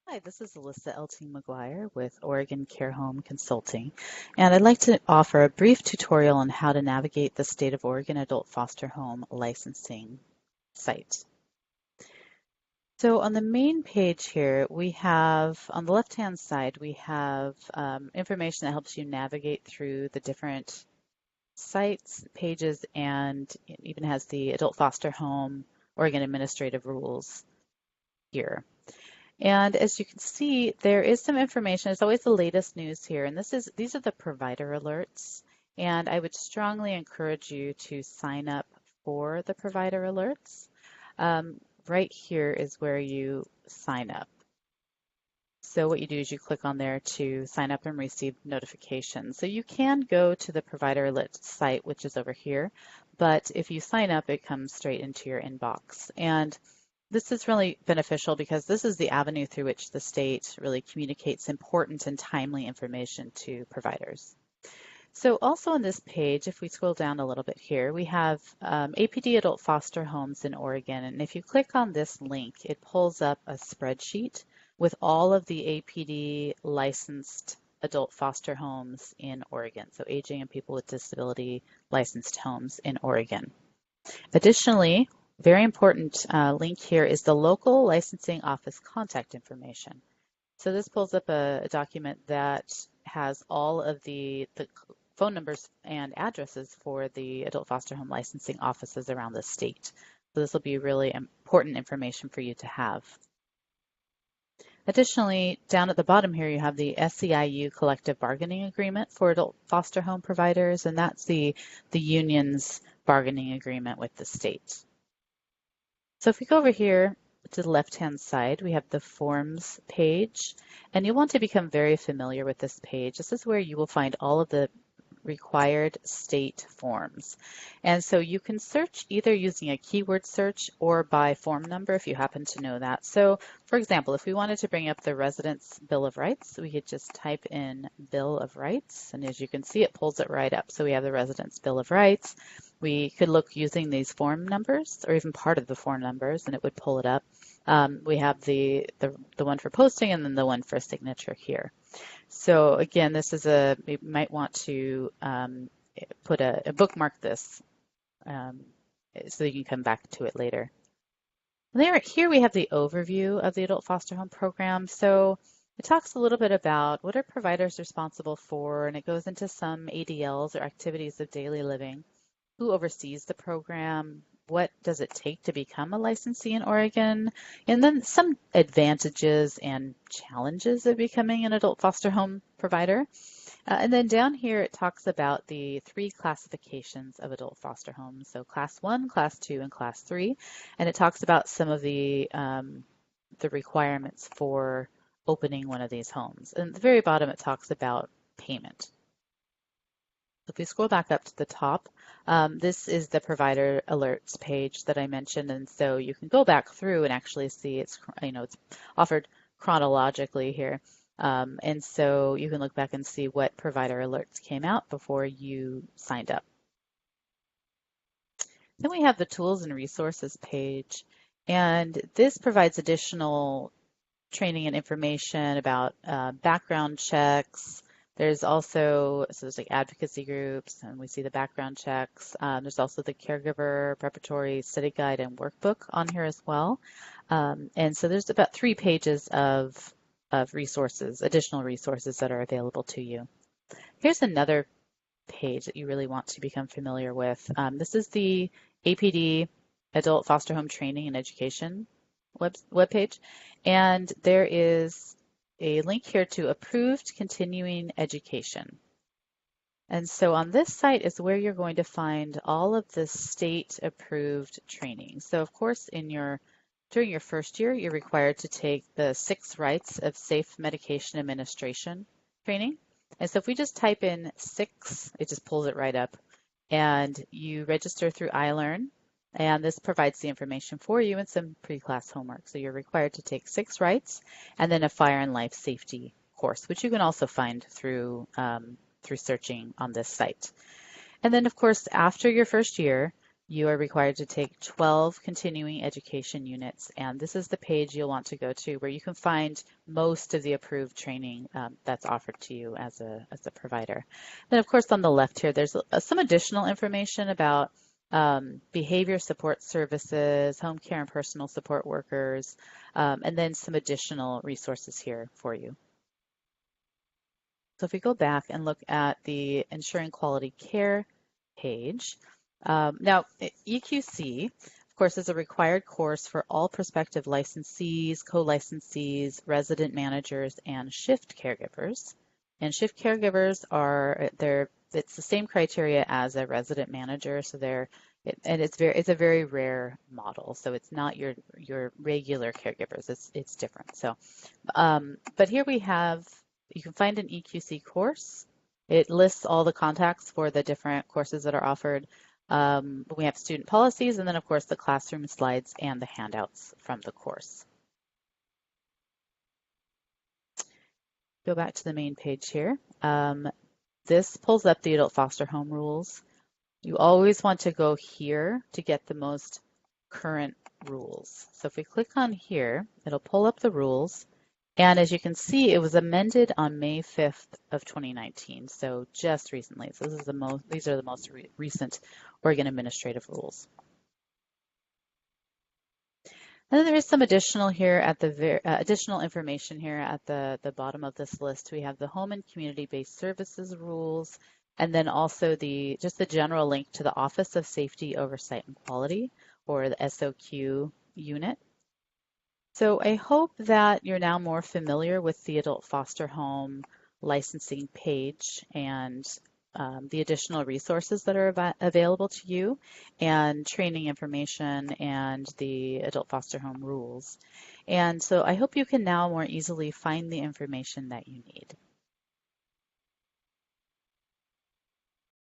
Hi, this is Alyssa L.T. McGuire with Oregon Care Home Consulting, and I'd like to offer a brief tutorial on how to navigate the State of Oregon Adult Foster Home Licensing site. So on the main page here, we have, on the left-hand side, we have information that helps you navigate through the different sites, pages, and it even has the Adult Foster Home Oregon Administrative Rules here. And as you can see, there is some information. It's always the latest news here. And these are the provider alerts. And I would strongly encourage you to sign up for the provider alerts. Right here is where you sign up. So what you do is you click on there to sign up and receive notifications. So you can go to the provider alert site, which is over here. But if you sign up, it comes straight into your inbox. And this is really beneficial because this is the avenue through which the state really communicates important and timely information to providers. So also on this page, if we scroll down a little bit here, we have APD Adult Foster Homes in Oregon. And if you click on this link, it pulls up a spreadsheet with all of the APD licensed adult foster homes in Oregon. So aging and people with disability licensed homes in Oregon. Additionally, very important link here is the local licensing office contact information. So this pulls up a document that has all of the phone numbers and addresses for the adult foster home licensing offices around the state. So this will be really important information for you to have. Additionally, down at the bottom here, you have the SEIU collective bargaining agreement for adult foster home providers, and that's the union's bargaining agreement with the state. So if we go over here to the left-hand side, we have the forms page, and you'll want to become very familiar with this page. This is where you will find all of the required state forms. And so you can search either using a keyword search or by form number if you happen to know that. So for example, if we wanted to bring up the Residents' Bill of Rights, we could just type in Bill of Rights, and as you can see, it pulls it right up. So we have the Residents' Bill of Rights. We could look using these form numbers or even part of the form numbers, and it would pull it up. We have the one for posting and then the one for signature here. So again, this is you might want to put a bookmark this so you can come back to it later. Here we have the overview of the adult foster home program. So it talks a little bit about what are providers responsible for, and it goes into some ADLs or activities of daily living, who oversees the program, what does it take to become a licensee in Oregon, and then some advantages and challenges of becoming an adult foster home provider. And then down here it talks about the 3 classifications of adult foster homes, so Class 1, Class 2, and Class 3, and it talks about some of the requirements for opening one of these homes. And at the very bottom it talks about payment. If we scroll back up to the top, this is the provider alerts page that I mentioned, and so you can go back through and actually see it's offered chronologically here, and so you can look back and see what provider alerts came out before you signed up. Then we have the tools and resources page, and this provides additional training and information about background checks. There's also, so there's like advocacy groups, and we see the background checks. There's also the caregiver preparatory study guide and workbook on here as well. And so there's about 3 pages of resources, additional resources that are available to you. Here's another page that you really want to become familiar with. This is the APD Adult Foster Home Training and Education webpage, and there is a link here to approved continuing education. And so on this site is where you're going to find all of the state approved training. So of course during your first year, you're required to take the 6 rights of safe medication administration training. And so if we just type in 6, it just pulls it right up, and you register through iLearn. And this provides the information for you and some pre-class homework. So you're required to take 6 rights and then a fire and life safety course, which you can also find through searching on this site. And then, of course, after your first year, you are required to take 12 continuing education units, and this is the page you'll want to go to where you can find most of the approved training that's offered to you as a provider. Then, of course, on the left here, there's some additional information about behavior support services, home care and personal support workers, and then some additional resources here for you. So if we go back and look at the Ensuring Quality Care page, now EQC, of course, is a required course for all prospective licensees, co-licensees, resident managers, and shift caregivers. And shift caregivers it's the same criteria as a resident manager, so it's a very rare model. So it's not your regular caregivers. It's different. So, but here you can find an EQC course. It lists all the contacts for the different courses that are offered. We have student policies, and then of course the classroom slides and the handouts from the course. Go back to the main page here. This pulls up the adult foster home rules. You always want to go here to get the most current rules. So if we click on here, it'll pull up the rules. And as you can see, it was amended on May 5th of 2019, so just recently. So these are the most recent Oregon administrative rules. And then there is some additional here at the additional information here at the bottom of this list. We have the home and community-based services rules, and then also just the general link to the Office of Safety, Oversight, and Quality, or the SOQ unit. So I hope that you're now more familiar with the adult foster home licensing page and the additional resources that are available to you, and training information and the adult foster home rules. And so I hope you can now more easily find the information that you need.